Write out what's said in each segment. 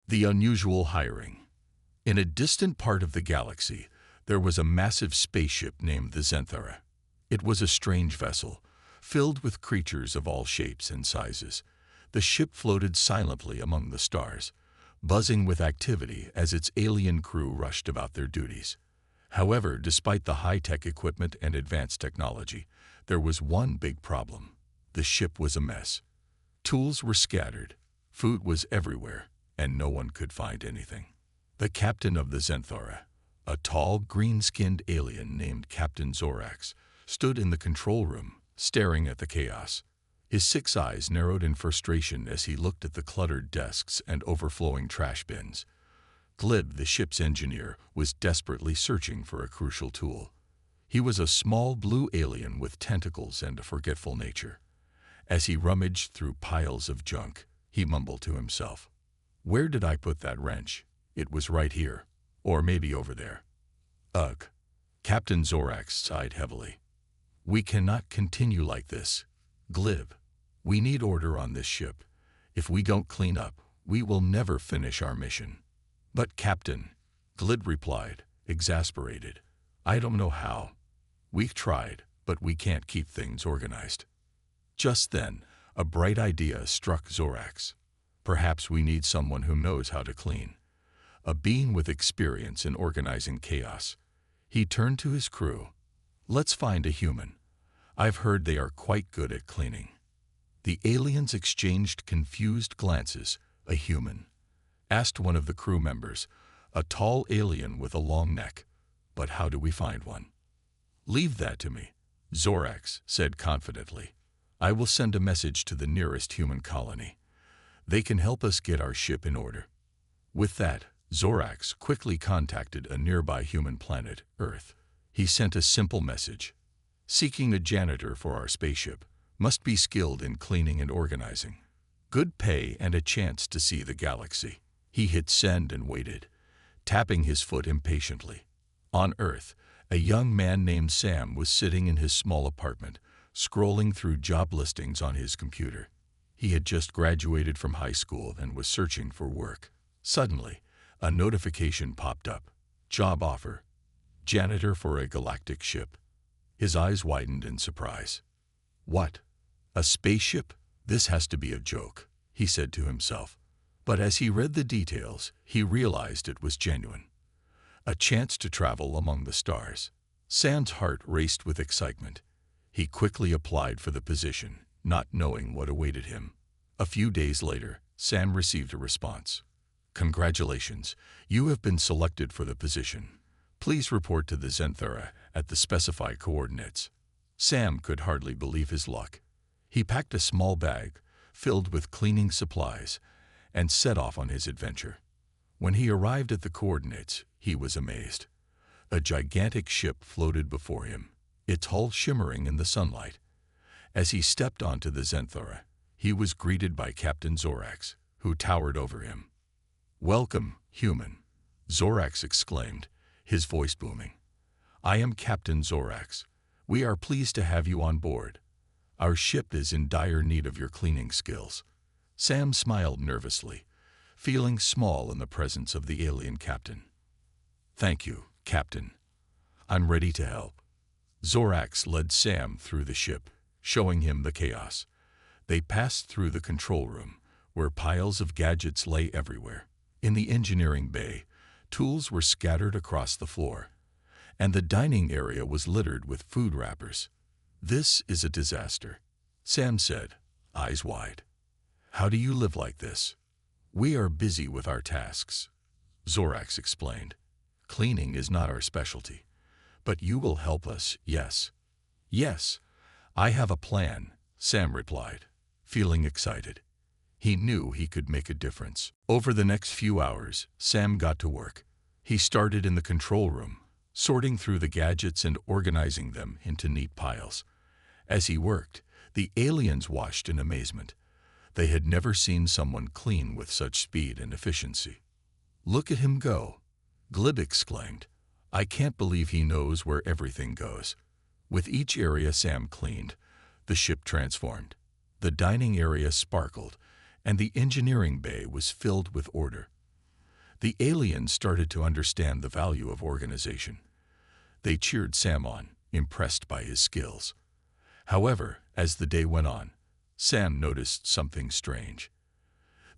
The unusual hiring. In a distant part of the galaxy, there was a massive spaceship named the Zenthara. It was a strange vessel, filled with creatures of all shapes and sizes. The ship floated silently among the stars, buzzing with activity as its alien crew rushed about their duties. However, despite the high-tech equipment and advanced technology, there was one big problem. The ship was a mess. Tools were scattered, food was everywhere, and no one could find anything. The captain of the Zenthara, a tall, green-skinned alien named Captain Zorax, stood in the control room, staring at the chaos. His 6 eyes narrowed in frustration as he looked at the cluttered desks and overflowing trash bins. Glib, the ship's engineer, was desperately searching for a crucial tool. He was a small blue alien with tentacles and a forgetful nature. As he rummaged through piles of junk, he mumbled to himself, "Where did I put that wrench? It was right here. Or maybe over there." Ugh. Captain Zorax sighed heavily. "We cannot continue like this. Glib, we need order on this ship. If we don't clean up, we will never finish our mission." "But Captain," Glib replied, exasperated, "I don't know how. We've tried, but we can't keep things organized." Just then, a bright idea struck Zorax. "Perhaps we need someone who knows how to clean. A being with experience in organizing chaos." He turned to his crew. "Let's find a human. I've heard they are quite good at cleaning." The aliens exchanged confused glances. "A human?" asked one of the crew members, a tall alien with a long neck. "But how do we find one?" "Leave that to me," Zorax said confidently. "I will send a message to the nearest human colony. They can help us get our ship in order." With that, Zorax quickly contacted a nearby human planet, Earth. He sent a simple message. "Seeking a janitor for our spaceship. Must be skilled in cleaning and organizing. Good pay and a chance to see the galaxy." He hit send and waited, tapping his foot impatiently. On Earth, a young man named Sam was sitting in his small apartment, scrolling through job listings on his computer. He had just graduated from high school and was searching for work. Suddenly, a notification popped up. "Job offer. Janitor for a galactic ship." His eyes widened in surprise. "What? A spaceship? This has to be a joke," he said to himself. But as he read the details, he realized it was genuine. A chance to travel among the stars. Sam's heart raced with excitement. He quickly applied for the position, not knowing what awaited him. A few days later, Sam received a response. "Congratulations, you have been selected for the position. Please report to the Zenthara at the specified coordinates." Sam could hardly believe his luck. He packed a small bag, filled with cleaning supplies, and set off on his adventure. When he arrived at the coordinates, he was amazed. A gigantic ship floated before him, its hull shimmering in the sunlight. As he stepped onto the Zenthara, he was greeted by Captain Zorax, who towered over him. "Welcome, human," Zorax exclaimed, his voice booming. "I am Captain Zorax. We are pleased to have you on board. Our ship is in dire need of your cleaning skills." Sam smiled nervously, feeling small in the presence of the alien captain. "Thank you, Captain. I'm ready to help." Zorax led Sam through the ship, showing him the chaos. They passed through the control room, where piles of gadgets lay everywhere. In the engineering bay, tools were scattered across the floor, and the dining area was littered with food wrappers. "This is a disaster," Sam said, eyes wide. "How do you live like this?" "We are busy with our tasks," Zorax explained. "Cleaning is not our specialty. But you will help us, yes?" "Yes, I have a plan," Sam replied, feeling excited. He knew he could make a difference. Over the next few hours, Sam got to work. He started in the control room, sorting through the gadgets and organizing them into neat piles. As he worked, the aliens watched in amazement. They had never seen someone clean with such speed and efficiency. "Look at him go," Glib exclaimed. "I can't believe he knows where everything goes." With each area Sam cleaned, the ship transformed. The dining area sparkled, and the engineering bay was filled with order. The aliens started to understand the value of organization. They cheered Sam on, impressed by his skills. However, as the day went on, Sam noticed something strange.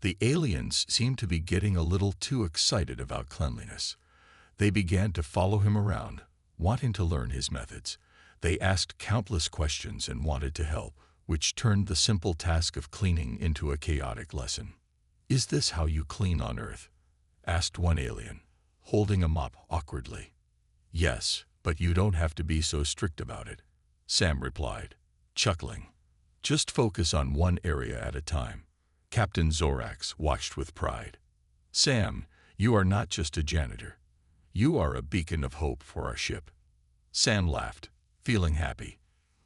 The aliens seemed to be getting a little too excited about cleanliness. They began to follow him around, wanting to learn his methods. They asked countless questions and wanted to help, which turned the simple task of cleaning into a chaotic lesson. "Is this how you clean on Earth?" asked one alien, holding a mop awkwardly. "Yes, but you don't have to be so strict about it," Sam replied, chuckling. "Just focus on one area at a time." Captain Zorax watched with pride. "Sam, you are not just a janitor. You are a beacon of hope for our ship." Sam laughed, feeling happy.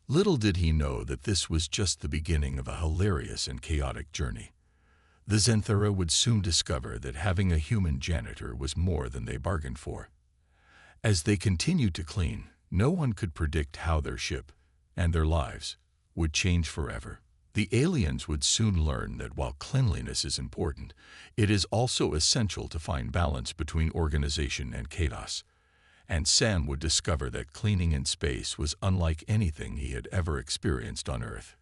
Little did he know that this was just the beginning of a hilarious and chaotic journey. The Zenthera would soon discover that having a human janitor was more than they bargained for. As they continued to clean, no one could predict how their ship, and their lives, would change forever. The aliens would soon learn that while cleanliness is important, it is also essential to find balance between organization and chaos. And Sam would discover that cleaning in space was unlike anything he had ever experienced on Earth.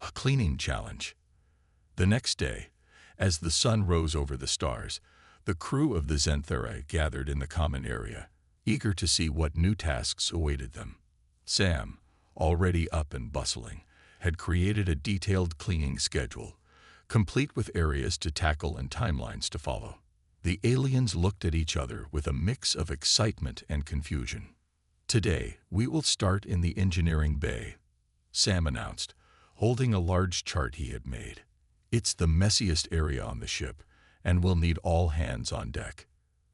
A cleaning challenge. The next day, as the sun rose over the stars, the crew of the Zenthera gathered in the common area, eager to see what new tasks awaited them. Sam, already up and bustling, had created a detailed cleaning schedule, complete with areas to tackle and timelines to follow. The aliens looked at each other with a mix of excitement and confusion. "Today, we will start in the engineering bay," Sam announced, holding a large chart he had made. "It's the messiest area on the ship, and we'll need all hands on deck."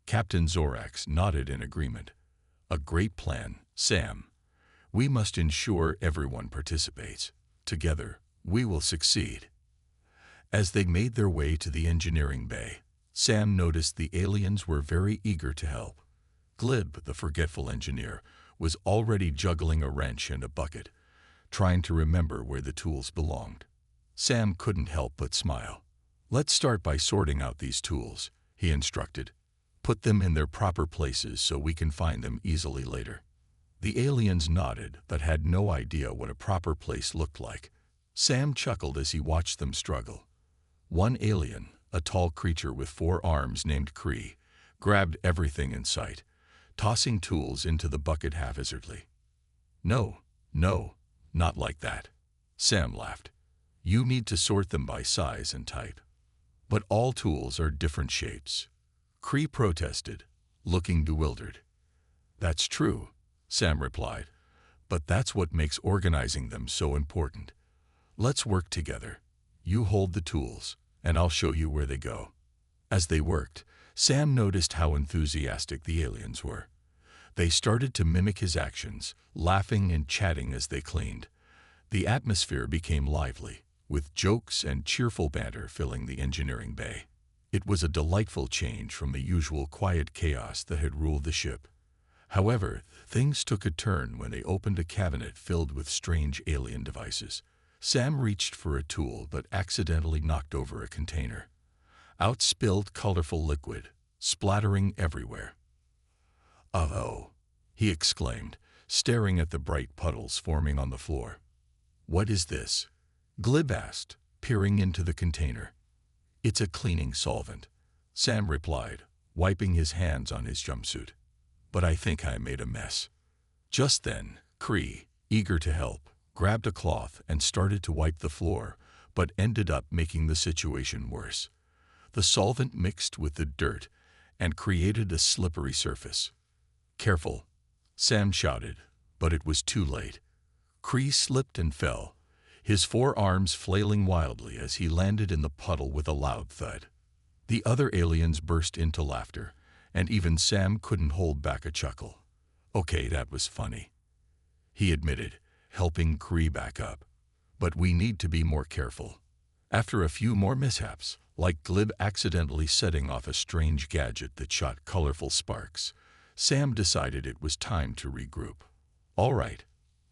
Captain Zorax nodded in agreement. "A great plan, Sam. We must ensure everyone participates. Together, we will succeed." As they made their way to the engineering bay, Sam noticed the aliens were very eager to help. Glib, the forgetful engineer, was already juggling a wrench and a bucket, trying to remember where the tools belonged. Sam couldn't help but smile. "Let's start by sorting out these tools," he instructed. "Put them in their proper places so we can find them easily later." The aliens nodded but had no idea what a proper place looked like. Sam chuckled as he watched them struggle. One alien, a tall creature with 4 arms named Kree, grabbed everything in sight, tossing tools into the bucket haphazardly. No, not like that," Sam laughed. "You need to sort them by size and type." "But all tools are different shapes," Kree protested, looking bewildered. "That's true," Sam replied, "but that's what makes organizing them so important. Let's work together. You hold the tools, and I'll show you where they go." As they worked, Sam noticed how enthusiastic the aliens were. They started to mimic his actions, laughing and chatting as they cleaned. The atmosphere became lively, with jokes and cheerful banter filling the engineering bay. It was a delightful change from the usual quiet chaos that had ruled the ship. However, things took a turn when they opened a cabinet filled with strange alien devices. Sam reached for a tool but accidentally knocked over a container. Out spilled colorful liquid, splattering everywhere. "Oh," he exclaimed, staring at the bright puddles forming on the floor. "What is this?" Glib asked, peering into the container. "It's a cleaning solvent," Sam replied, wiping his hands on his jumpsuit. "But I think I made a mess." Just then, Kree, eager to help, grabbed a cloth and started to wipe the floor, but ended up making the situation worse. The solvent mixed with the dirt and created a slippery surface. "Careful," Sam shouted, but it was too late. Kree slipped and fell, his 4 arms flailing wildly as he landed in the puddle with a loud thud. The other aliens burst into laughter, and even Sam couldn't hold back a chuckle. "Okay, that was funny," he admitted, helping Kree back up. "But we need to be more careful." After a few more mishaps, like Glib accidentally setting off a strange gadget that shot colorful sparks, Sam decided it was time to regroup. "All right,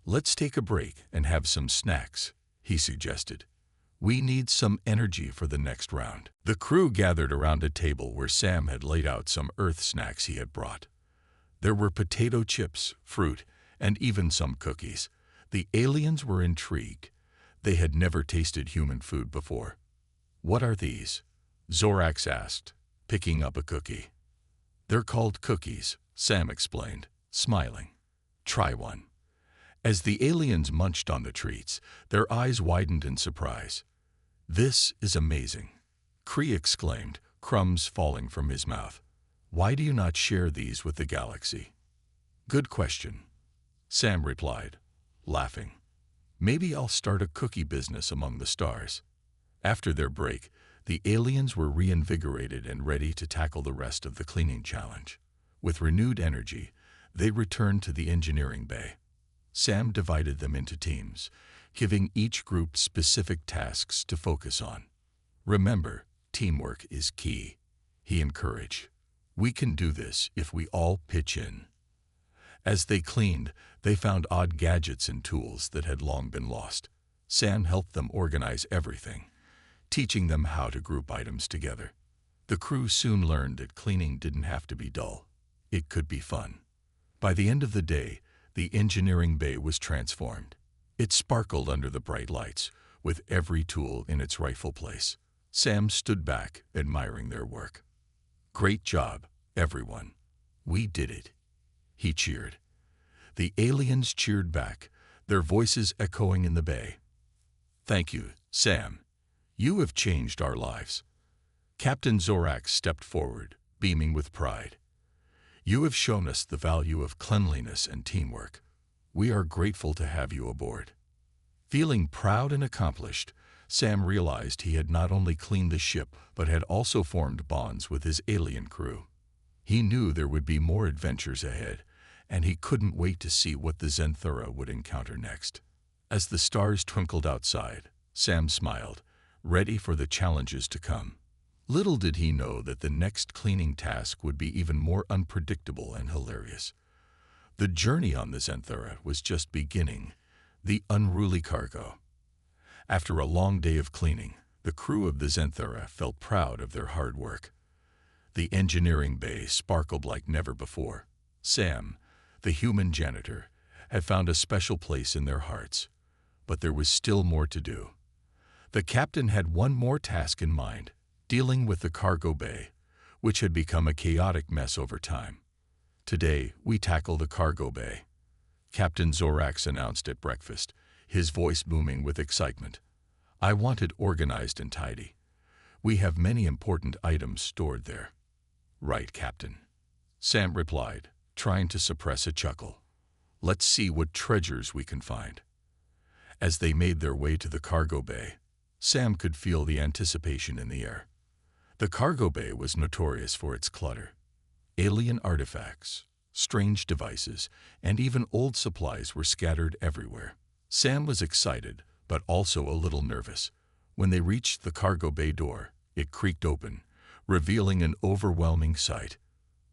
let's take a break and have some snacks," he suggested. We need some energy for the next round. The crew gathered around a table where Sam had laid out some Earth snacks he had brought. There were potato chips, fruit, and even some cookies. The aliens were intrigued. They had never tasted human food before. "What are these?" Zorax asked, picking up a cookie. "They're called cookies," Sam explained, smiling. "Try one." As the aliens munched on the treats, their eyes widened in surprise. "This is amazing," Kree exclaimed, crumbs falling from his mouth. "Why do you not share these with the galaxy?" "Good question," Sam replied, laughing. "Maybe I'll start a cookie business among the stars." After their break, the aliens were reinvigorated and ready to tackle the rest of the cleaning challenge. With renewed energy, they returned to the engineering bay. Sam divided them into teams, giving each group specific tasks to focus on. "Remember, teamwork is key," he encouraged. "We can do this if we all pitch in." As they cleaned, they found odd gadgets and tools that had long been lost. Sam helped them organize everything, teaching them how to group items together. The crew soon learned that cleaning didn't have to be dull. It could be fun. By the end of the day, the engineering bay was transformed. It sparkled under the bright lights, with every tool in its rightful place. Sam stood back, admiring their work. "Great job, everyone. We did it," he cheered. The aliens cheered back, their voices echoing in the bay. "Thank you, Sam. You have changed our lives." Captain Zorax stepped forward, beaming with pride. "You have shown us the value of cleanliness and teamwork. We are grateful to have you aboard." Feeling proud and accomplished, Sam realized he had not only cleaned the ship but had also formed bonds with his alien crew. He knew there would be more adventures ahead, and he couldn't wait to see what the Zenthura would encounter next. As the stars twinkled outside, Sam smiled, ready for the challenges to come. Little did he know that the next cleaning task would be even more unpredictable and hilarious. The journey on the Zenthura was just beginning, the unruly cargo. After a long day of cleaning, the crew of the Zenthura felt proud of their hard work. The engineering bay sparkled like never before. Sam, the human janitor, had found a special place in their hearts. But there was still more to do. The captain had one more task in mind, dealing with the cargo bay, which had become a chaotic mess over time. "Today, we tackle the cargo bay," Captain Zorax announced at breakfast, his voice booming with excitement. "I want it organized and tidy. We have many important items stored there." "Right, Captain," Sam replied, trying to suppress a chuckle. "Let's see what treasures we can find." As they made their way to the cargo bay, Sam could feel the anticipation in the air. The cargo bay was notorious for its clutter. Alien artifacts, strange devices, and even old supplies were scattered everywhere. Sam was excited, but also a little nervous. When they reached the cargo bay door, it creaked open, revealing an overwhelming sight.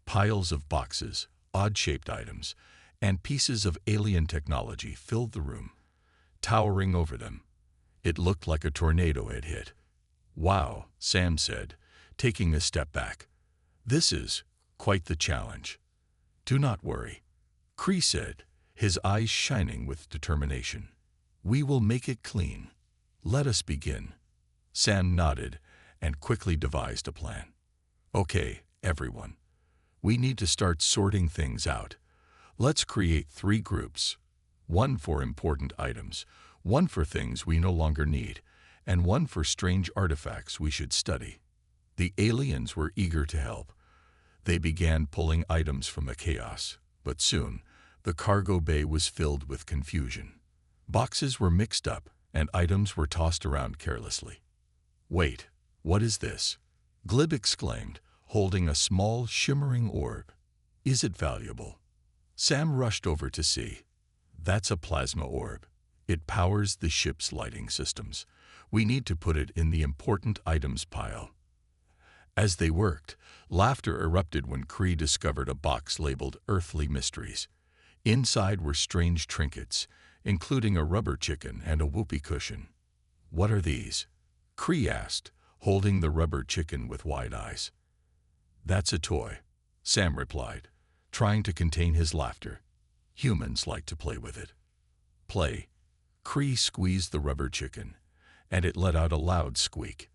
Piles of boxes, odd-shaped items, and pieces of alien technology filled the room. Towering over them, it looked like a tornado had hit. "Wow," Sam said, taking a step back. "This is quite the challenge." "Do not worry," Kree said, his eyes shining with determination. "We will make it clean. Let us begin." Sam nodded and quickly devised a plan. "Okay, everyone. We need to start sorting things out. Let's create 3 groups. One for important items, one for things we no longer need, and one for strange artifacts we should study." The aliens were eager to help. They began pulling items from the chaos, but soon the cargo bay was filled with confusion. Boxes were mixed up, and items were tossed around carelessly. "Wait, what is this?" Glib exclaimed, holding a small, shimmering orb. "Is it valuable?" Sam rushed over to see. "That's a plasma orb. It powers the ship's lighting systems. We need to put it in the important items pile." As they worked, laughter erupted when Kree discovered a box labeled Earthly Mysteries. Inside were strange trinkets, including a rubber chicken and a whoopee cushion. "What are these?" Cree asked, holding the rubber chicken with wide eyes. That's a toy, Sam replied, trying to contain his laughter. Humans like to play with it. Play. Cree squeezed the rubber chicken, and it let out a loud squeak.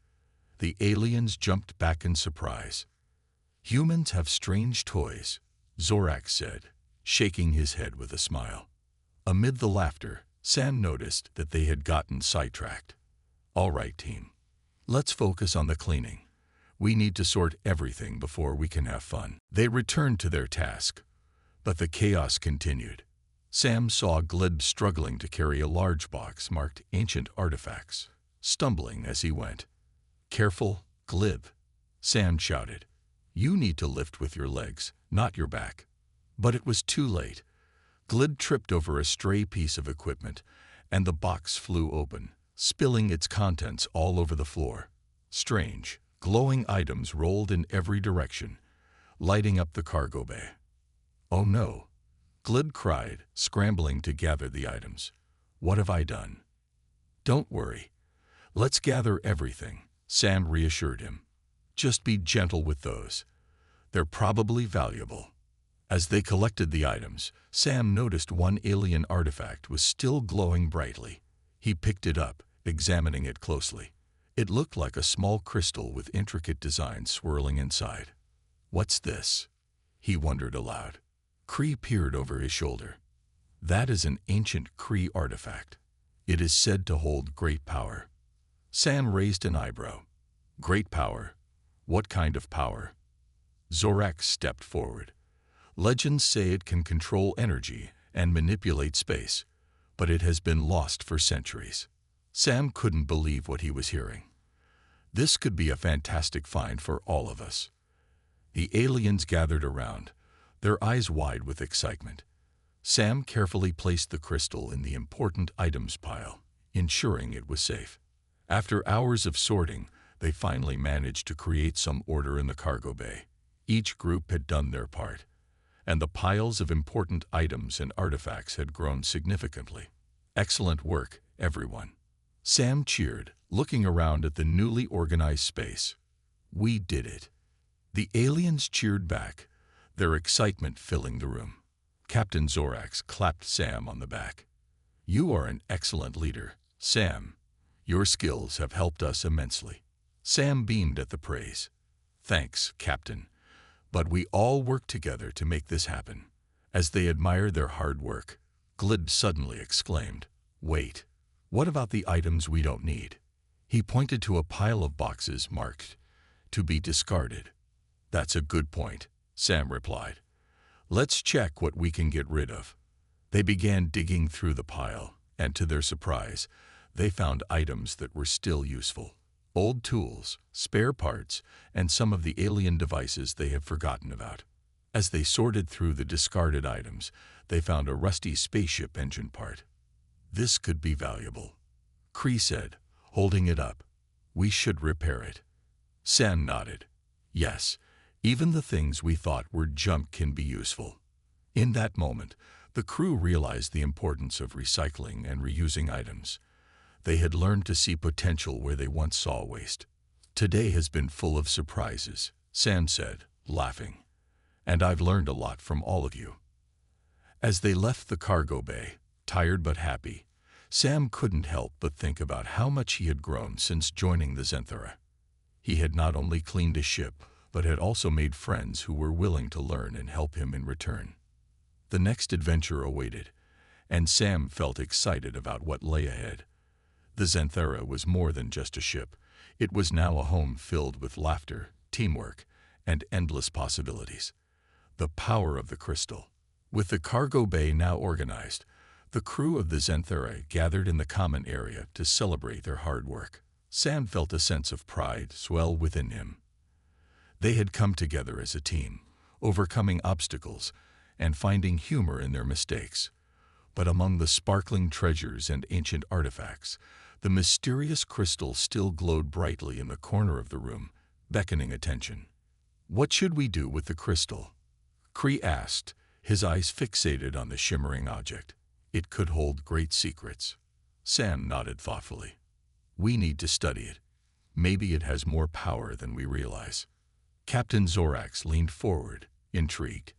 The aliens jumped back in surprise. Humans have strange toys, Zorak said, shaking his head with a smile. Amid the laughter, Sam noticed that they had gotten sidetracked. All right, team. Let's focus on the cleaning. We need to sort everything before we can have fun. They returned to their task, but the chaos continued. Sam saw Glib struggling to carry a large box marked Ancient Artifacts, stumbling as he went. Careful, Glib, Sam shouted. You need to lift with your legs, not your back. But it was too late. Glib tripped over a stray piece of equipment, and the box flew open, spilling its contents all over the floor. Strange, glowing items rolled in every direction, lighting up the cargo bay. Oh no, Glib cried, scrambling to gather the items. What have I done? Don't worry. Let's gather everything, Sam reassured him. Just be gentle with those. They're probably valuable. As they collected the items, Sam noticed one alien artifact was still glowing brightly. He picked it up, examining it closely. It looked like a small crystal with intricate designs swirling inside. What's this? He wondered aloud. Cree peered over his shoulder. That is an ancient Cree artifact. It is said to hold great power. Sam raised an eyebrow. Great power? What kind of power? Zorak stepped forward. Legends say it can control energy and manipulate space, but it has been lost for centuries. Sam couldn't believe what he was hearing. This could be a fantastic find for all of us. The aliens gathered around, their eyes wide with excitement. Sam carefully placed the crystal in the important items pile, ensuring it was safe. After hours of sorting, they finally managed to create some order in the cargo bay. Each group had done their part, and the piles of important items and artifacts had grown significantly. Excellent work, everyone. Sam cheered, looking around at the newly organized space. We did it. The aliens cheered back, their excitement filling the room. Captain Zorax clapped Sam on the back. You are an excellent leader, Sam. Your skills have helped us immensely. Sam beamed at the praise. Thanks, Captain. But we all work together to make this happen. As they admired their hard work, Glib suddenly exclaimed, Wait, what about the items we don't need? He pointed to a pile of boxes marked, to be discarded. That's a good point, Sam replied. Let's check what we can get rid of. They began digging through the pile, and to their surprise, they found items that were still useful. Old tools, spare parts, and some of the alien devices they had forgotten about. As they sorted through the discarded items, they found a rusty spaceship engine part. This could be valuable, Cree said, holding it up. We should repair it. Sam nodded. Yes, even the things we thought were junk can be useful. In that moment, the crew realized the importance of recycling and reusing items. They had learned to see potential where they once saw waste. Today has been full of surprises, Sam said, laughing. And I've learned a lot from all of you. As they left the cargo bay, tired but happy, Sam couldn't help but think about how much he had grown since joining the Zenthara. He had not only cleaned a ship, but had also made friends who were willing to learn and help him in return. The next adventure awaited, and Sam felt excited about what lay ahead. The Zenthara was more than just a ship. It was now a home filled with laughter, teamwork, and endless possibilities. The power of the crystal. With the cargo bay now organized, the crew of the Zenthara gathered in the common area to celebrate their hard work. Sam felt a sense of pride swell within him. They had come together as a team, overcoming obstacles and finding humor in their mistakes. But among the sparkling treasures and ancient artifacts, the mysterious crystal still glowed brightly in the corner of the room, beckoning attention. What should we do with the crystal? Cree asked, his eyes fixated on the shimmering object. It could hold great secrets. Sam nodded thoughtfully. We need to study it. Maybe it has more power than we realize. Captain Zorax leaned forward, intrigued.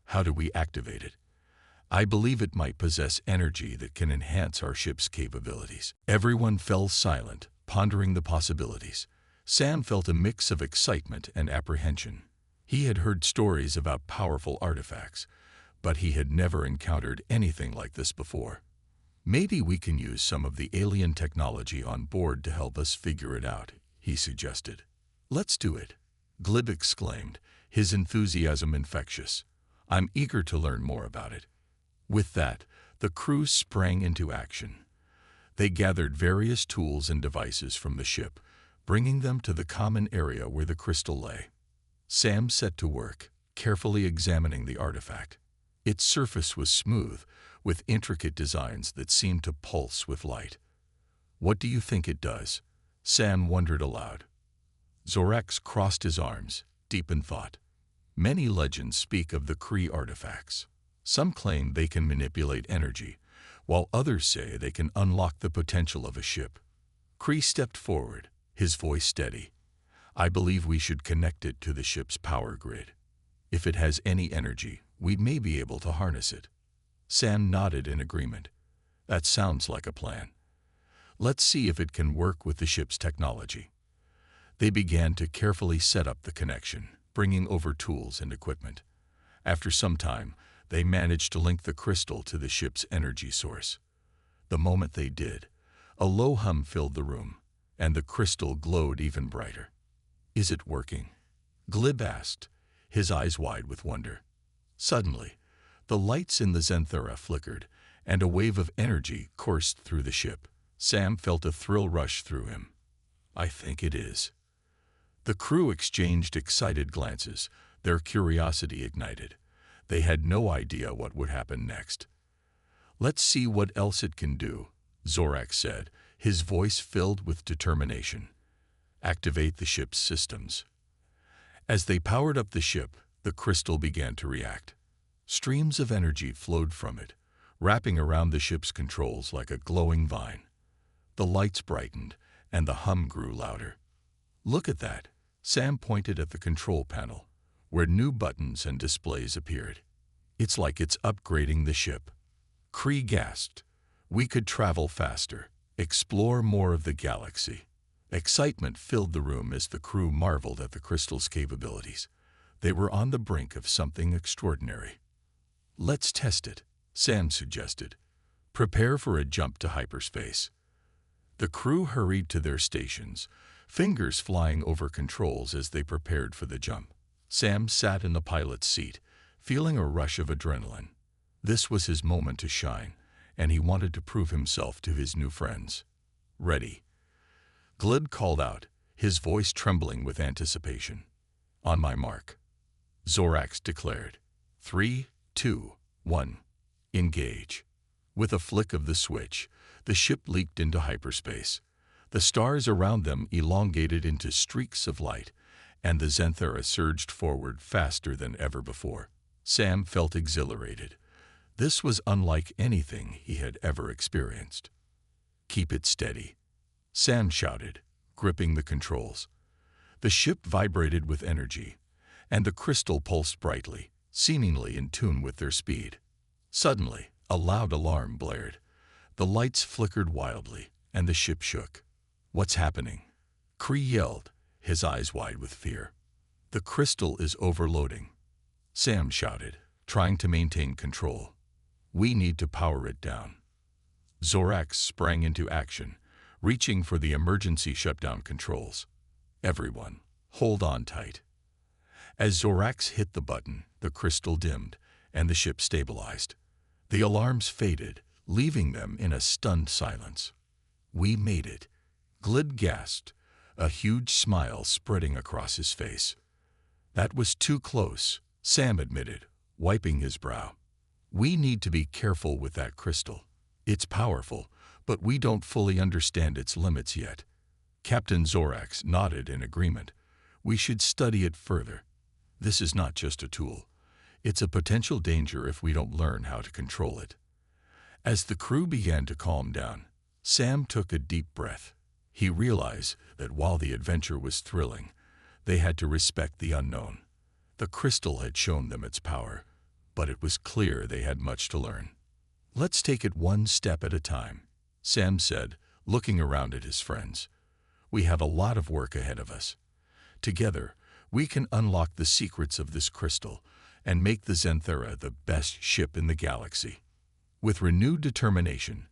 How do we activate it? I believe it might possess energy that can enhance our ship's capabilities. Everyone fell silent, pondering the possibilities. Sam felt a mix of excitement and apprehension. He had heard stories about powerful artifacts, but he had never encountered anything like this before. Maybe we can use some of the alien technology on board to help us figure it out, he suggested. Let's do it, Glib exclaimed, his enthusiasm infectious. I'm eager to learn more about it. With that, the crew sprang into action. They gathered various tools and devices from the ship, bringing them to the common area where the crystal lay. Sam set to work, carefully examining the artifact. Its surface was smooth, with intricate designs that seemed to pulse with light. What do you think it does? Sam wondered aloud. Zorax crossed his arms, deep in thought. Many legends speak of the Kree artifacts. Some claim they can manipulate energy, while others say they can unlock the potential of a ship. Kree stepped forward, his voice steady. I believe we should connect it to the ship's power grid. If it has any energy, we may be able to harness it. Sam nodded in agreement. That sounds like a plan. Let's see if it can work with the ship's technology. They began to carefully set up the connection, bringing over tools and equipment. After some time, they managed to link the crystal to the ship's energy source. The moment they did, a low hum filled the room, and the crystal glowed even brighter. Is it working? Glib asked, his eyes wide with wonder. Suddenly, the lights in the Zenthura flickered, and a wave of energy coursed through the ship. Sam felt a thrill rush through him. I think it is. The crew exchanged excited glances, their curiosity ignited. They had no idea what would happen next. Let's see what else it can do, Zorax said, his voice filled with determination. Activate the ship's systems. As they powered up the ship, the crystal began to react. Streams of energy flowed from it, wrapping around the ship's controls like a glowing vine. The lights brightened, and the hum grew louder. Look at that, Sam pointed at the control panel, where new buttons and displays appeared. It's like it's upgrading the ship. Kree gasped. We could travel faster, explore more of the galaxy. Excitement filled the room as the crew marveled at the crystal's capabilities. They were on the brink of something extraordinary. Let's test it, Sam suggested. Prepare for a jump to hyperspace. The crew hurried to their stations, fingers flying over controls as they prepared for the jump. Sam sat in the pilot's seat, feeling a rush of adrenaline. This was his moment to shine, and he wanted to prove himself to his new friends. Ready. Glib called out, his voice trembling with anticipation. On my mark. Zorax declared. 3, 2, 1. Engage. With a flick of the switch, the ship leaped into hyperspace. The stars around them elongated into streaks of light, and the Zenthura surged forward faster than ever before. Sam felt exhilarated. This was unlike anything he had ever experienced. Keep it steady, Sam shouted, gripping the controls. The ship vibrated with energy, and the crystal pulsed brightly, seemingly in tune with their speed. Suddenly, a loud alarm blared. The lights flickered wildly, and the ship shook. What's happening? Kree yelled, his eyes wide with fear. The crystal is overloading, Sam shouted, trying to maintain control. We need to power it down. Zorax sprang into action, reaching for the emergency shutdown controls. Everyone, hold on tight. As Zorax hit the button, the crystal dimmed, and the ship stabilized. The alarms faded, leaving them in a stunned silence. We made it, Glib gasped, a huge smile spreading across his face. That was too close, Sam admitted, wiping his brow. We need to be careful with that crystal. It's powerful, but we don't fully understand its limits yet. Captain Zorax nodded in agreement. We should study it further. This is not just a tool. It's a potential danger if we don't learn how to control it. As the crew began to calm down, Sam took a deep breath. He realized that while the adventure was thrilling, they had to respect the unknown. The crystal had shown them its power, but it was clear they had much to learn. "Let's take it one step at a time," Sam said, looking around at his friends. "We have a lot of work ahead of us. Together, we can unlock the secrets of this crystal and make the Xanthera the best ship in the galaxy." With renewed determination,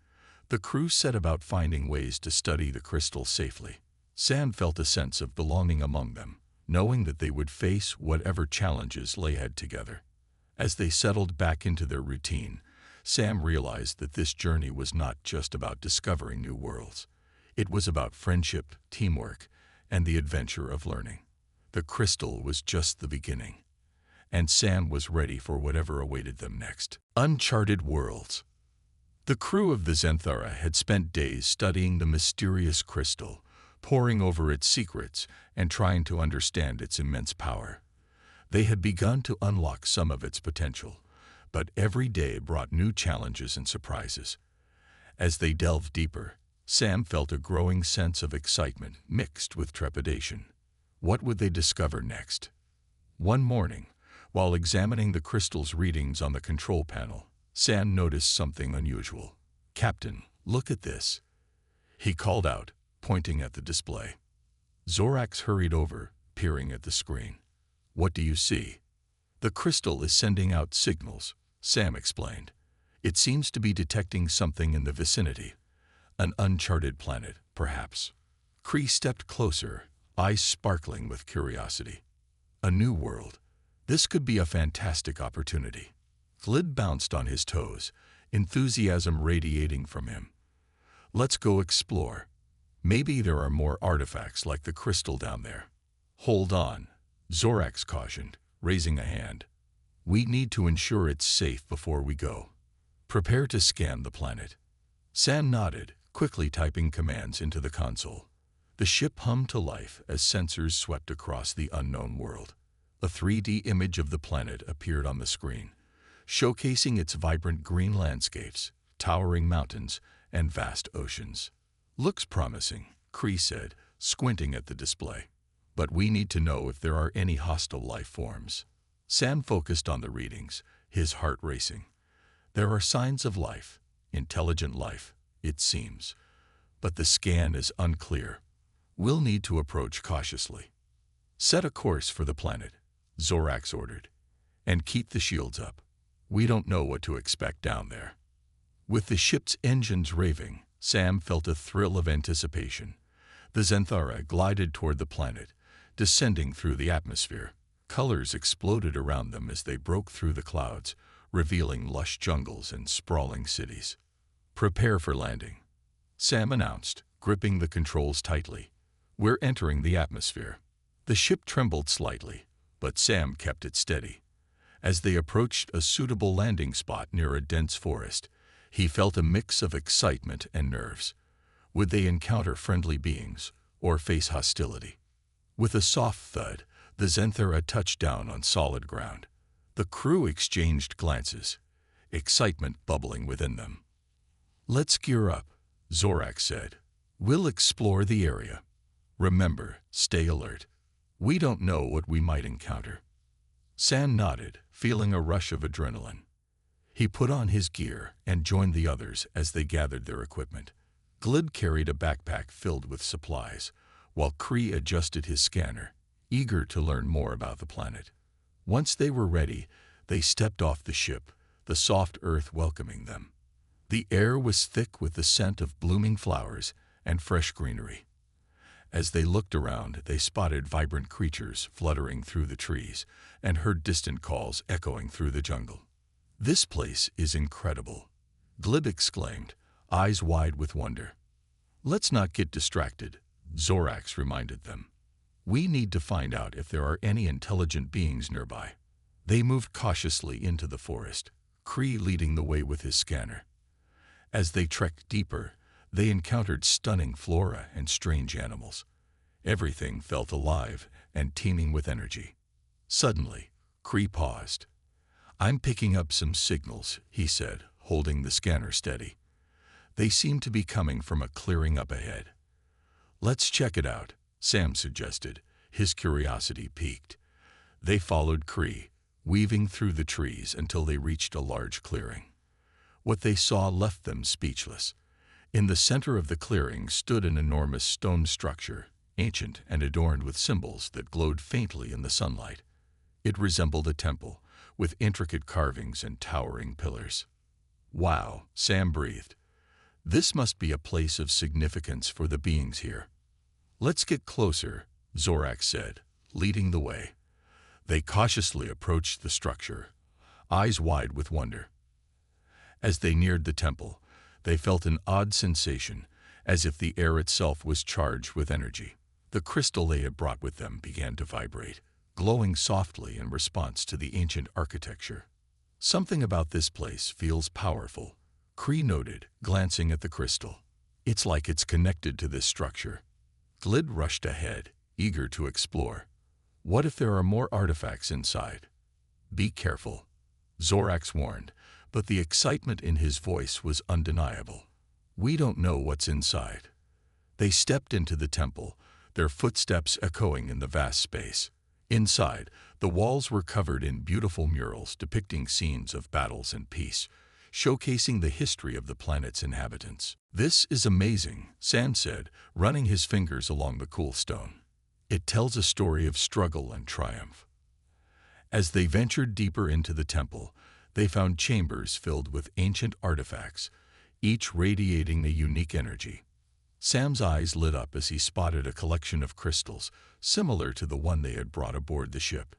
the crew set about finding ways to study the crystal safely. Sam felt a sense of belonging among them, knowing that they would face whatever challenges lay ahead together. As they settled back into their routine, Sam realized that this journey was not just about discovering new worlds. It was about friendship, teamwork, and the adventure of learning. The crystal was just the beginning, and Sam was ready for whatever awaited them next. Uncharted worlds. The crew of the Xanthera had spent days studying the mysterious crystal, poring over its secrets and trying to understand its immense power. They had begun to unlock some of its potential, but every day brought new challenges and surprises. As they delved deeper, Sam felt a growing sense of excitement mixed with trepidation. What would they discover next? One morning, while examining the crystal's readings on the control panel, Sam noticed something unusual. "Captain, look at this," he called out, pointing at the display. Zorax hurried over, peering at the screen. "What do you see?" "The crystal is sending out signals," Sam explained. "It seems to be detecting something in the vicinity. An uncharted planet, perhaps." Cree stepped closer, eyes sparkling with curiosity. "A new world. This could be a fantastic opportunity." Glid bounced on his toes, enthusiasm radiating from him. "Let's go explore. Maybe there are more artifacts like the crystal down there." "Hold on," Zorax cautioned, raising a hand. "We need to ensure it's safe before we go. Prepare to scan the planet." Sam nodded, quickly typing commands into the console. The ship hummed to life as sensors swept across the unknown world. A 3D image of the planet appeared on the screen, showcasing its vibrant green landscapes, towering mountains, and vast oceans. "Looks promising," Cree said, squinting at the display. "But we need to know if there are any hostile life forms." Sam focused on the readings, his heart racing. "There are signs of life, intelligent life, it seems. But the scan is unclear. We'll need to approach cautiously." "Set a course for the planet," Zorax ordered, "and keep the shields up. We don't know what to expect down there." With the ship's engines raving, Sam felt a thrill of anticipation. The Xanthera glided toward the planet, descending through the atmosphere. Colors exploded around them as they broke through the clouds, revealing lush jungles and sprawling cities. "Prepare for landing," Sam announced, gripping the controls tightly. "We're entering the atmosphere." The ship trembled slightly, but Sam kept it steady. As they approached a suitable landing spot near a dense forest, he felt a mix of excitement and nerves. Would they encounter friendly beings or face hostility? With a soft thud, the Xanthera touched down on solid ground. The crew exchanged glances, excitement bubbling within them. "Let's gear up," Zorax said. "We'll explore the area. Remember, stay alert. We don't know what we might encounter." Sam nodded, feeling a rush of adrenaline. He put on his gear and joined the others as they gathered their equipment. Glid carried a backpack filled with supplies, while Cree adjusted his scanner, eager to learn more about the planet. Once they were ready, they stepped off the ship, the soft earth welcoming them. The air was thick with the scent of blooming flowers and fresh greenery. As they looked around, they spotted vibrant creatures fluttering through the trees and heard distant calls echoing through the jungle. "This place is incredible," Glib exclaimed, eyes wide with wonder. "Let's not get distracted," Zorax reminded them. "We need to find out if there are any intelligent beings nearby." They moved cautiously into the forest, Cree leading the way with his scanner. As they trekked deeper, they encountered stunning flora and strange animals. Everything felt alive and teeming with energy. Suddenly, Cree paused. "I'm picking up some signals," he said, holding the scanner steady. "They seem to be coming from a clearing up ahead. "Let's check it out," Sam suggested, his curiosity piqued. They followed Cree, weaving through the trees until they reached a large clearing. What they saw left them speechless. In the center of the clearing stood an enormous stone structure, ancient and adorned with symbols that glowed faintly in the sunlight. It resembled a temple, with intricate carvings and towering pillars. "Wow," Sam breathed. "This must be a place of significance for the beings here." "Let's get closer," Zorak said, leading the way. They cautiously approached the structure, eyes wide with wonder. As they neared the temple, they felt an odd sensation, as if the air itself was charged with energy. The crystal they had brought with them began to vibrate, glowing softly in response to the ancient architecture. "Something about this place feels powerful," Cree noted, glancing at the crystal. "It's like it's connected to this structure." Glid rushed ahead, eager to explore. "What if there are more artifacts inside?" "Be careful," Zorax warned, but the excitement in his voice was undeniable. "We don't know what's inside." They stepped into the temple, their footsteps echoing in the vast space. Inside, the walls were covered in beautiful murals depicting scenes of battles and peace, showcasing the history of the planet's inhabitants. "This is amazing," Sam said, running his fingers along the cool stone. "It tells a story of struggle and triumph." As they ventured deeper into the temple, they found chambers filled with ancient artifacts, each radiating a unique energy. Sam's eyes lit up as he spotted a collection of crystals, similar to the one they had brought aboard the ship.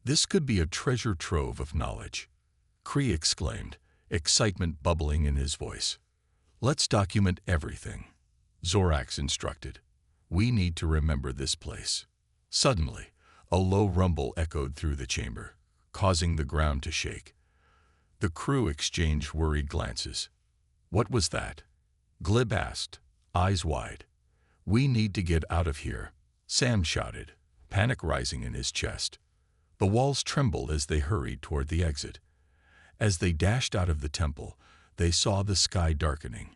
"This could be a treasure trove of knowledge," Cree exclaimed, excitement bubbling in his voice. "Let's document everything," Zorax instructed. "We need to remember this place." Suddenly, a low rumble echoed through the chamber, causing the ground to shake. The crew exchanged worried glances. "What was that?" Glib asked, eyes wide. "We need to get out of here," Sam shouted, panic rising in his chest. The walls trembled as they hurried toward the exit. As they dashed out of the temple, they saw the sky darkening,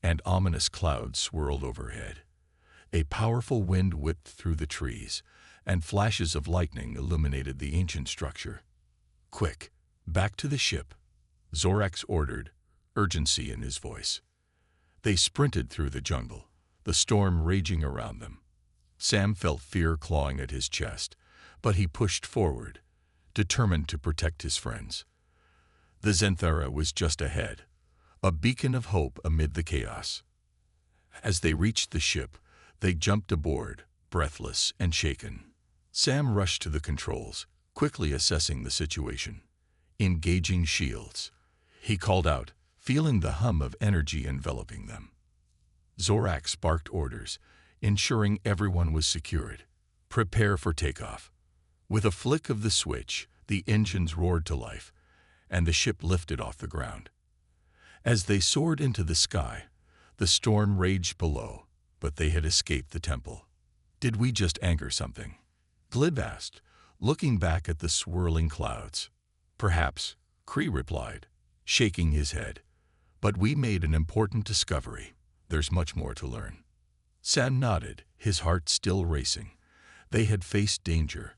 and ominous clouds swirled overhead. A powerful wind whipped through the trees, and flashes of lightning illuminated the ancient structure. "Quick, back to the ship," Zorax ordered, urgency in his voice. They sprinted through the jungle, the storm raging around them. Sam felt fear clawing at his chest, but he pushed forward, determined to protect his friends. The Zenthara was just ahead, a beacon of hope amid the chaos. As they reached the ship, they jumped aboard, breathless and shaken. Sam rushed to the controls, quickly assessing the situation. "Engaging shields," he called out, feeling the hum of energy enveloping them. Zorax barked orders, ensuring everyone was secured. "Prepare for takeoff." With a flick of the switch, the engines roared to life, and the ship lifted off the ground. As they soared into the sky, the storm raged below, but they had escaped the temple. "Did we just anger something?" Glib asked, looking back at the swirling clouds. "Perhaps," Cree replied, shaking his head. "But we made an important discovery. There's much more to learn." Sam nodded, his heart still racing. They had faced danger,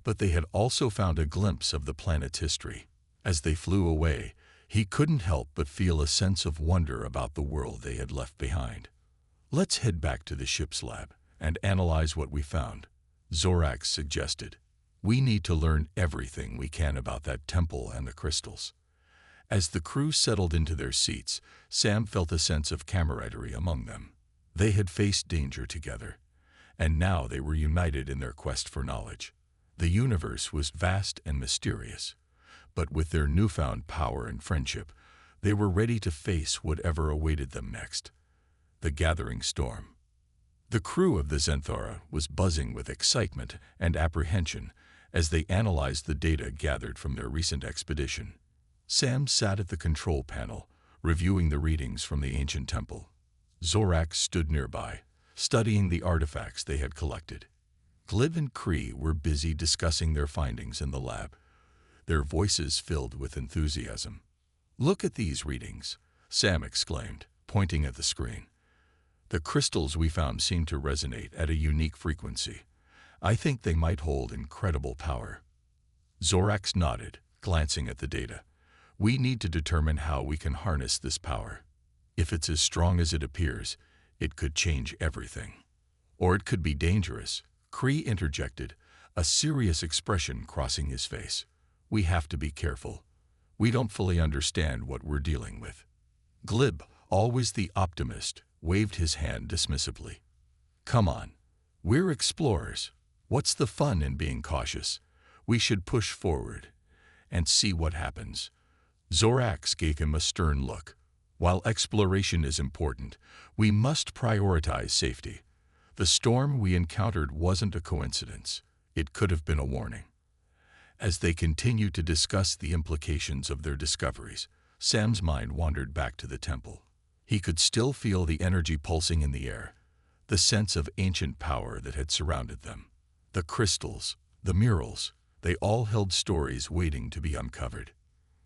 but they had also found a glimpse of the planet's history. As they flew away, he couldn't help but feel a sense of wonder about the world they had left behind. "Let's head back to the ship's lab and analyze what we found," Zorax suggested. "We need to learn everything we can about that temple and the crystals." As the crew settled into their seats, Sam felt a sense of camaraderie among them. They had faced danger together, and now they were united in their quest for knowledge. The universe was vast and mysterious, but with their newfound power and friendship, they were ready to face whatever awaited them next. The gathering storm. The crew of the Zenthara was buzzing with excitement and apprehension as they analyzed the data gathered from their recent expedition. Sam sat at the control panel, reviewing the readings from the ancient temple. Zorax stood nearby, studying the artifacts they had collected. Glib and Cree were busy discussing their findings in the lab, their voices filled with enthusiasm. "Look at these readings," Sam exclaimed, pointing at the screen. The crystals we found seem to resonate at a unique frequency. I think they might hold incredible power. Zorax nodded, glancing at the data. We need to determine how we can harness this power. If it's as strong as it appears, it could change everything. Or it could be dangerous, Kree interjected, a serious expression crossing his face. We have to be careful. We don't fully understand what we're dealing with. Glib, always the optimist, waved his hand dismissively. Come on. We're explorers. What's the fun in being cautious? We should push forward and see what happens. Zorax gave him a stern look. While exploration is important, we must prioritize safety. The storm we encountered wasn't a coincidence. It could have been a warning. As they continued to discuss the implications of their discoveries, Sam's mind wandered back to the temple. He could still feel the energy pulsing in the air, the sense of ancient power that had surrounded them. The crystals, the murals, they all held stories waiting to be uncovered.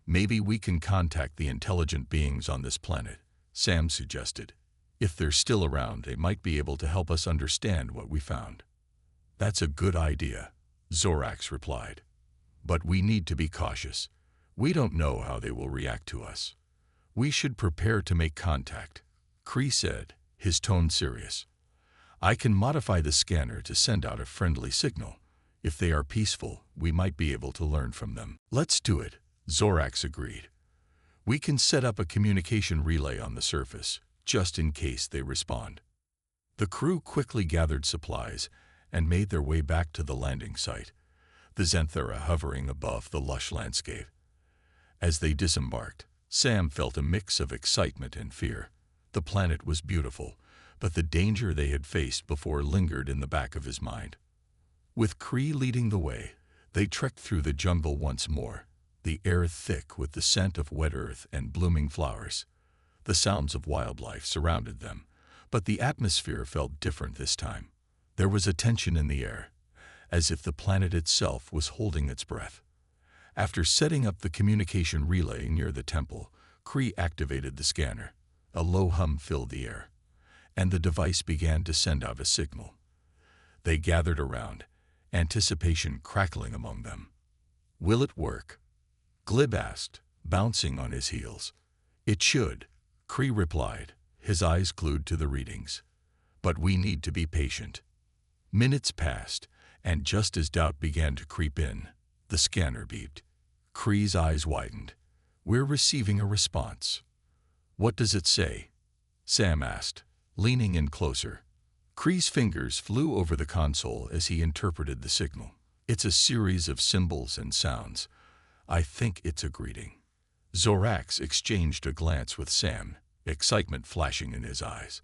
Maybe we can contact the intelligent beings on this planet, Sam suggested. If they're still around, they might be able to help us understand what we found. That's a good idea, Zorax replied. But we need to be cautious. We don't know how they will react to us. We should prepare to make contact, Kree said, his tone serious. I can modify the scanner to send out a friendly signal. If they are peaceful, we might be able to learn from them. Let's do it, Zorax agreed. We can set up a communication relay on the surface, just in case they respond. The crew quickly gathered supplies and made their way back to the landing site, the Zenthara hovering above the lush landscape. As they disembarked, Sam felt a mix of excitement and fear. The planet was beautiful, but the danger they had faced before lingered in the back of his mind. With Kree leading the way, they trekked through the jungle once more, the air thick with the scent of wet earth and blooming flowers. The sounds of wildlife surrounded them, but the atmosphere felt different this time. There was a tension in the air, as if the planet itself was holding its breath. After setting up the communication relay near the temple, Kree activated the scanner. A low hum filled the air, and the device began to send out a signal. They gathered around, anticipation crackling among them. Will it work? Glib asked, bouncing on his heels. It should, Kree replied, his eyes glued to the readings. But we need to be patient. Minutes passed, and just as doubt began to creep in, the scanner beeped. Kree's eyes widened. We're receiving a response. What does it say? Sam asked, leaning in closer. Kree's fingers flew over the console as he interpreted the signal. It's a series of symbols and sounds. I think it's a greeting. Zorax exchanged a glance with Sam, excitement flashing in his eyes.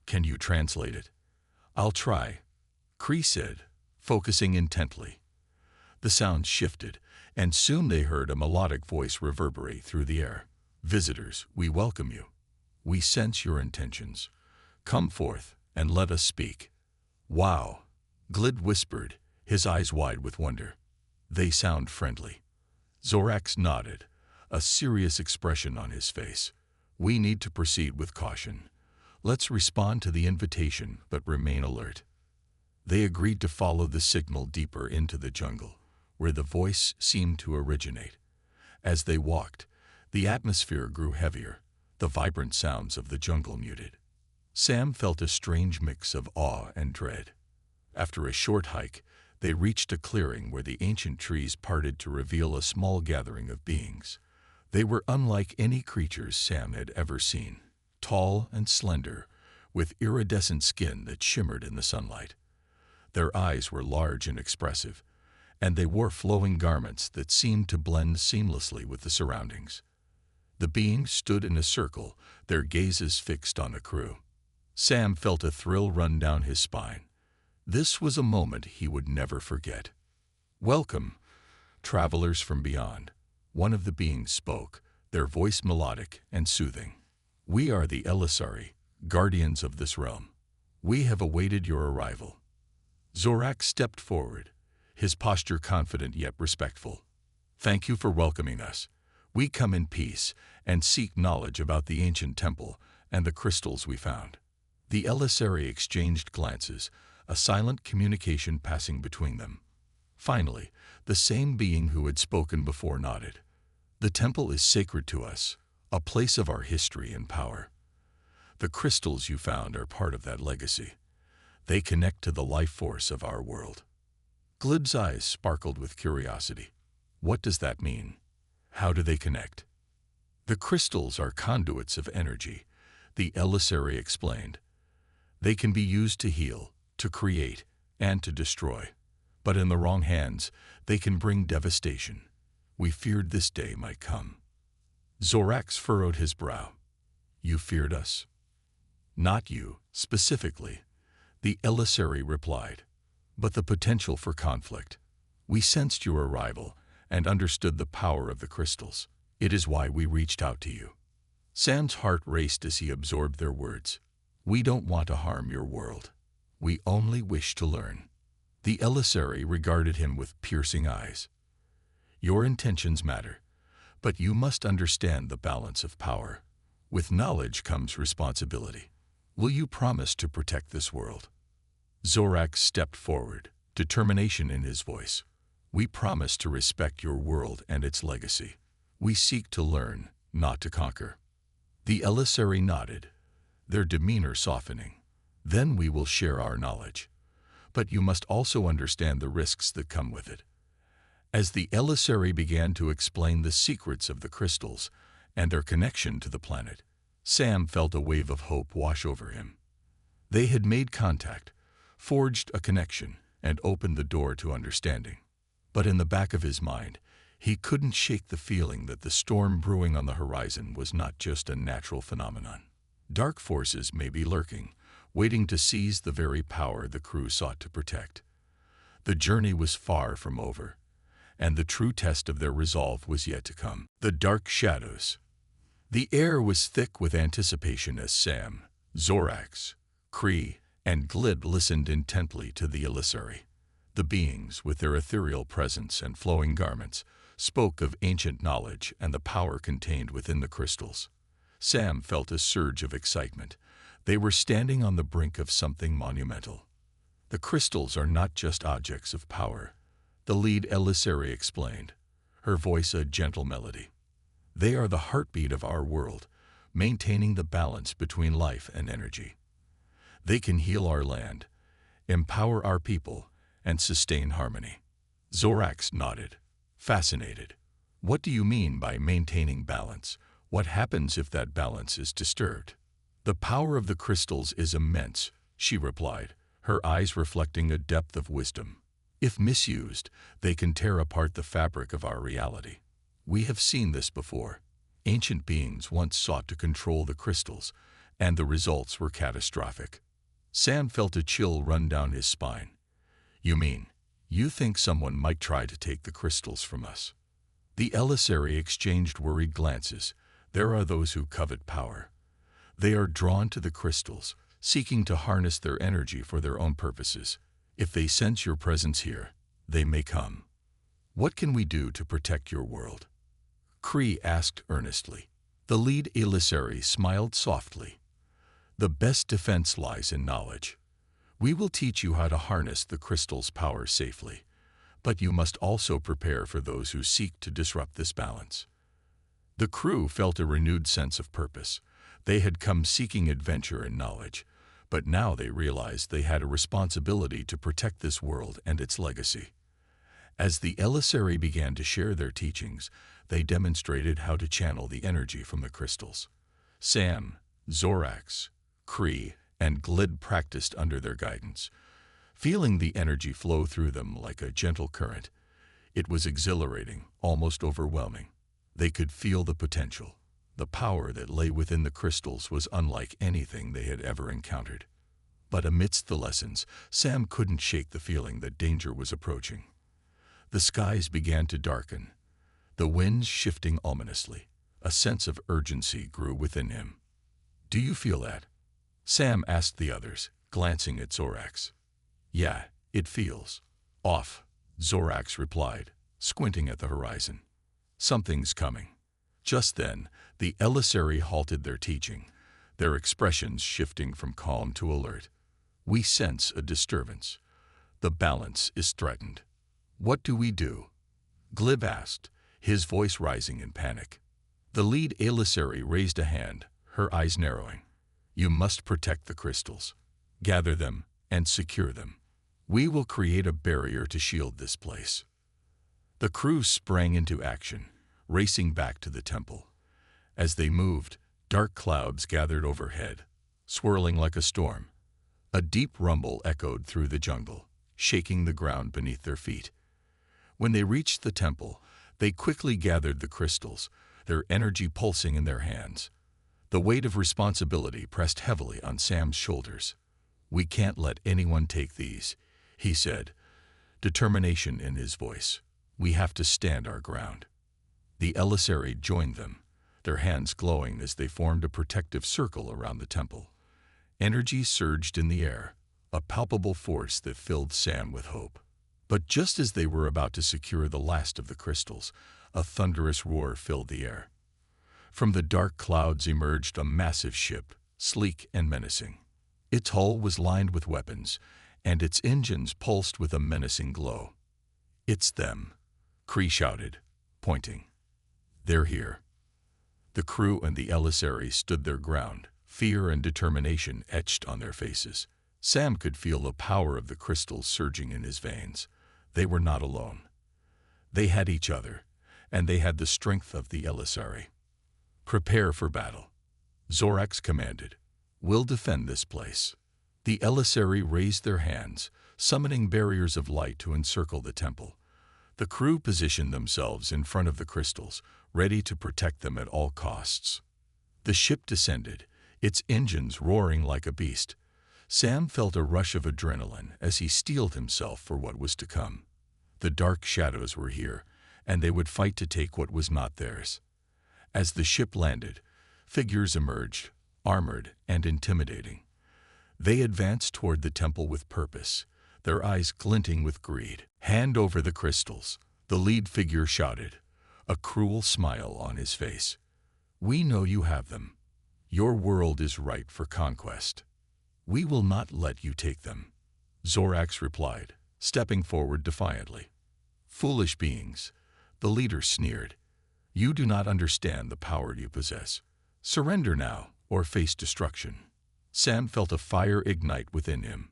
Can you translate it? I'll try, Kree said, focusing intently. The sound shifted, and soon they heard a melodic voice reverberate through the air. Visitors, we welcome you. We sense your intentions. Come forth and let us speak. Wow, Glid whispered, his eyes wide with wonder. They sound friendly. Zorax nodded, a serious expression on his face. We need to proceed with caution. Let's respond to the invitation, but remain alert. They agreed to follow the signal deeper into the jungle, where the voice seemed to originate. As they walked, the atmosphere grew heavier, the vibrant sounds of the jungle muted. Sam felt a strange mix of awe and dread. After a short hike, they reached a clearing where the ancient trees parted to reveal a small gathering of beings. They were unlike any creatures Sam had ever seen, tall and slender, with iridescent skin that shimmered in the sunlight. Their eyes were large and expressive, and they wore flowing garments that seemed to blend seamlessly with the surroundings. The beings stood in a circle, their gazes fixed on the crew. Sam felt a thrill run down his spine. This was a moment he would never forget. Welcome, travelers from beyond. One of the beings spoke, their voice melodic and soothing. We are the Elisari, guardians of this realm. We have awaited your arrival. Zorax stepped forward, his posture confident yet respectful. Thank you for welcoming us. We come in peace and seek knowledge about the ancient temple and the crystals we found. The emissary exchanged glances, a silent communication passing between them. Finally, the same being who had spoken before nodded. The temple is sacred to us, a place of our history and power. The crystals you found are part of that legacy. They connect to the life force of our world. Glid's eyes sparkled with curiosity. What does that mean? How do they connect? The crystals are conduits of energy, the emissary explained. They can be used to heal, to create, and to destroy. But in the wrong hands, they can bring devastation. We feared this day might come. Zorax furrowed his brow. You feared us? Not you, specifically, the emissary replied, but the potential for conflict. We sensed your arrival and understood the power of the crystals. It is why we reached out to you. Sam's heart raced as he absorbed their words. We don't want to harm your world. We only wish to learn. The emissary regarded him with piercing eyes. Your intentions matter, but you must understand the balance of power. With knowledge comes responsibility. Will you promise to protect this world? Zorax stepped forward, determination in his voice. We promise to respect your world and its legacy. We seek to learn, not to conquer. The emissary nodded, their demeanor softening. Then we will share our knowledge. But you must also understand the risks that come with it. As the emissary began to explain the secrets of the crystals and their connection to the planet, Sam felt a wave of hope wash over him. They had made contact, forged a connection, and opened the door to understanding. But in the back of his mind, he couldn't shake the feeling that the storm brewing on the horizon was not just a natural phenomenon. Dark forces may be lurking, waiting to seize the very power the crew sought to protect. The journey was far from over, and the true test of their resolve was yet to come. The dark shadows. The air was thick with anticipation as Sam, Zorax, Kree, and Glid listened intently to the emissary. The beings, with their ethereal presence and flowing garments, spoke of ancient knowledge and the power contained within the crystals. Sam felt a surge of excitement. They were standing on the brink of something monumental. The crystals are not just objects of power, the lead emissary explained, her voice a gentle melody. They are the heartbeat of our world, maintaining the balance between life and energy. They can heal our land, empower our people, and sustain harmony. Zorax nodded, fascinated. What do you mean by maintaining balance? What happens if that balance is disturbed? The power of the crystals is immense, she replied, her eyes reflecting a depth of wisdom. If misused, they can tear apart the fabric of our reality. We have seen this before. Ancient beings once sought to control the crystals, and the results were catastrophic. Sam felt a chill run down his spine. You mean, you think someone might try to take the crystals from us? The emissary exchanged worried glances. There are those who covet power. They are drawn to the crystals, seeking to harness their energy for their own purposes. If they sense your presence here, they may come. What can we do to protect your world? Kree asked earnestly. The lead emissary smiled softly. The best defense lies in knowledge. We will teach you how to harness the crystal's power safely, but you must also prepare for those who seek to disrupt this balance. The crew felt a renewed sense of purpose. They had come seeking adventure and knowledge, but now they realized they had a responsibility to protect this world and its legacy. As the emissary began to share their teachings, they demonstrated how to channel the energy from the crystals. Sam, Zorax, Kree, and Glid practiced under their guidance, feeling the energy flow through them like a gentle current. It was exhilarating, almost overwhelming. They could feel the potential. The power that lay within the crystals was unlike anything they had ever encountered. But amidst the lessons, Sam couldn't shake the feeling that danger was approaching. The skies began to darken, the winds shifting ominously. A sense of urgency grew within him. Do you feel that? Sam asked the others, glancing at Zorax. Yeah, it feels off, Zorax replied, squinting at the horizon. Something's coming. Just then, the emissary halted their teaching. their expressions shifting from calm to alert. "We sense a disturbance. The balance is threatened." "What do we do?" Glib asked, his voice rising in panic. The lead emissary raised a hand, her eyes narrowing. "You must protect the crystals. Gather them and secure them. We will create a barrier to shield this place." The crew sprang into action, racing back to the temple. As they moved, dark clouds gathered overhead, swirling like a storm. A deep rumble echoed through the jungle, shaking the ground beneath their feet. When they reached the temple, they quickly gathered the crystals, their energy pulsing in their hands. The weight of responsibility pressed heavily on Sam's shoulders. "We can't let anyone take these," he said, determination in his voice. "We have to stand our ground." The emissary joined them, their hands glowing as they formed a protective circle around the temple. Energy surged in the air, a palpable force that filled Sam with hope. But just as they were about to secure the last of the crystals, a thunderous roar filled the air. From the dark clouds emerged a massive ship, sleek and menacing. Its hull was lined with weapons, and its engines pulsed with a menacing glow. "It's them," Cree shouted, pointing. "They're here." The crew and the emissary stood their ground, fear and determination etched on their faces. Sam could feel the power of the crystals surging in his veins. They were not alone. They had each other, and they had the strength of the emissary. "Prepare for battle," Zorax commanded. "We'll defend this place." The emissary raised their hands, summoning barriers of light to encircle the temple. The crew positioned themselves in front of the crystals, ready to protect them at all costs. The ship descended, its engines roaring like a beast. Sam felt a rush of adrenaline as he steeled himself for what was to come. The dark shadows were here, and they would fight to take what was not theirs. As the ship landed, figures emerged, armored and intimidating. They advanced toward the temple with purpose, their eyes glinting with greed. "Hand over the crystals," the lead figure shouted, a cruel smile on his face. "We know you have them. Your world is ripe for conquest. We will not let you take them," Zorax replied, stepping forward defiantly. "Foolish beings," the leader sneered. "You do not understand the power you possess. Surrender now, or face destruction." Sam felt a fire ignite within him.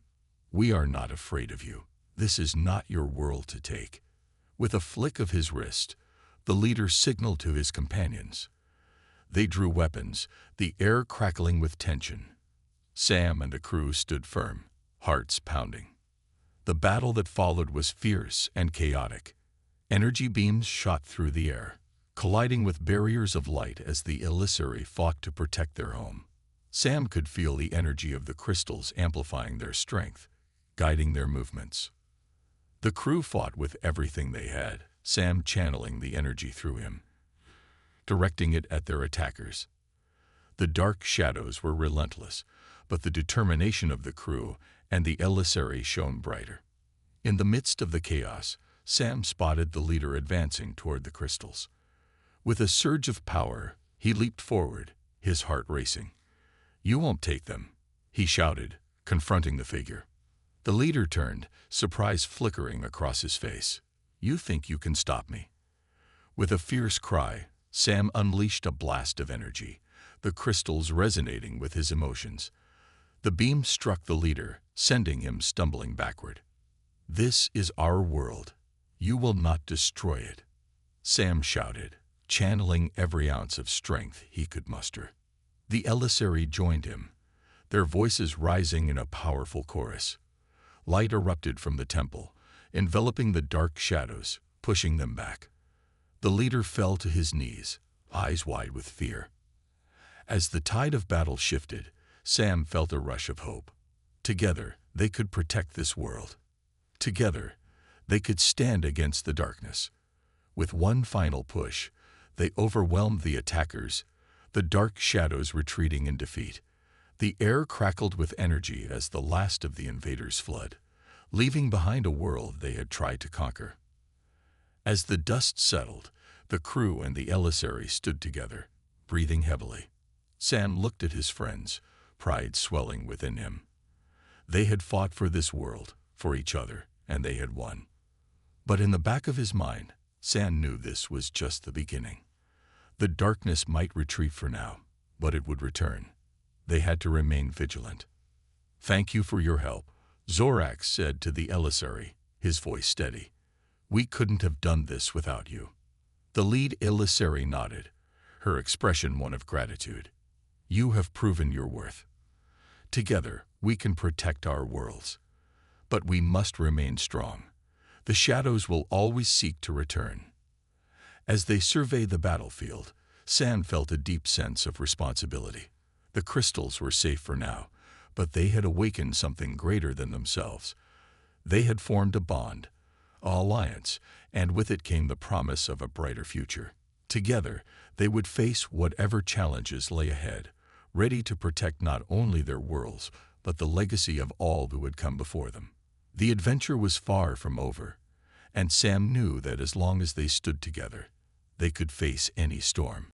"We are not afraid of you. This is not your world to take." With a flick of his wrist, the leader signaled to his companions. They drew weapons, the air crackling with tension. Sam and the crew stood firm, hearts pounding. The battle that followed was fierce and chaotic. Energy beams shot through the air, colliding with barriers of light as the emissary fought to protect their home. Sam could feel the energy of the crystals amplifying their strength, guiding their movements. The crew fought with everything they had, Sam channeling the energy through him, directing it at their attackers. The dark shadows were relentless, but the determination of the crew and the emissary shone brighter. In the midst of the chaos, Sam spotted the leader advancing toward the crystals. With a surge of power, he leaped forward, his heart racing. "You won't take them," he shouted, confronting the figure. The leader turned, surprise flickering across his face. "You think you can stop me?" With a fierce cry, Sam unleashed a blast of energy, the crystals resonating with his emotions. The beam struck the leader, sending him stumbling backward. "This is our world. You will not destroy it," Sam shouted, channeling every ounce of strength he could muster. The emissary joined him, their voices rising in a powerful chorus. Light erupted from the temple, enveloping the dark shadows, pushing them back. The leader fell to his knees, eyes wide with fear. As the tide of battle shifted, Sam felt a rush of hope. Together, they could protect this world. Together, they could stand against the darkness. With one final push, they overwhelmed the attackers, the dark shadows retreating in defeat. The air crackled with energy as the last of the invaders fled, leaving behind a world they had tried to conquer. As the dust settled, the crew and the emissary stood together, breathing heavily. Sam looked at his friends, pride swelling within him. They had fought for this world, for each other, and they had won. But in the back of his mind, Sam knew this was just the beginning. The darkness might retreat for now, but it would return. They had to remain vigilant. "Thank you for your help," Zorax said to the emissary, his voice steady. "We couldn't have done this without you." The lead emissary nodded, her expression one of gratitude. "You have proven your worth. Together, we can protect our worlds. But we must remain strong. The shadows will always seek to return." As they surveyed the battlefield, Sam felt a deep sense of responsibility. The crystals were safe for now, but they had awakened something greater than themselves. They had formed a bond, an alliance, and with it came the promise of a brighter future. Together, they would face whatever challenges lay ahead, ready to protect not only their worlds, but the legacy of all who had come before them. The adventure was far from over, and Sam knew that as long as they stood together, they could face any storm.